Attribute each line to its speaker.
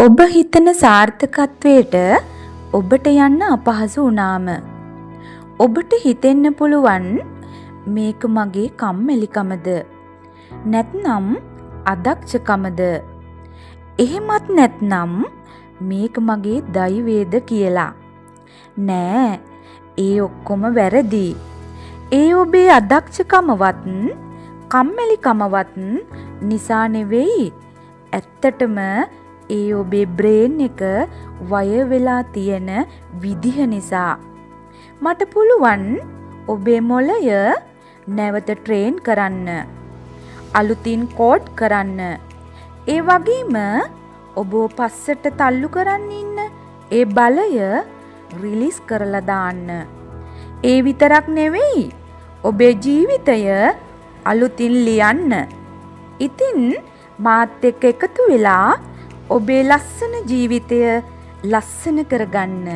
Speaker 1: ඔබ හිතන සාර්ථකත්වයට ඔබට යන්න අපහසු වුණාම ඔබට හිතෙන්න පුළුවන් මේක මගේ කම්මැලිකමද නැත්නම් අදක්ෂකමද එහෙමත් නැත්නම් මේක මගේ දෛවයේද කියලා. නෑ, ඒ ඔක්කොම වැරදි. ඒ ඔබේ අදක්ෂකමවත් කම්මැලිකමවත් නිසා නෙවෙයි. ඇත්තටම ඒ ඔබේ බ්‍රේන් එක වය වෙලා තියෙන විදිහ නිසා. මට පුළුවන් ඔබේ මොළය නැවත ට්‍රේන් කරන්න, අලුතින් කෝඩ් කරන්න, ඒ වගේම ඔබ පස්සට තල්ලු කරන්න ඉන්න ඒ බලය රිලීස් කරලා දාන්න. ඒ විතරක් නෙවෙයි, ඔබේ ජීවිතය අලුතින් ලියන්න. ඉතින් මාත් එක්ක එකතු වෙලා ඔබේ ලස්සන ජීවිතය ලස්සන කරගන්න.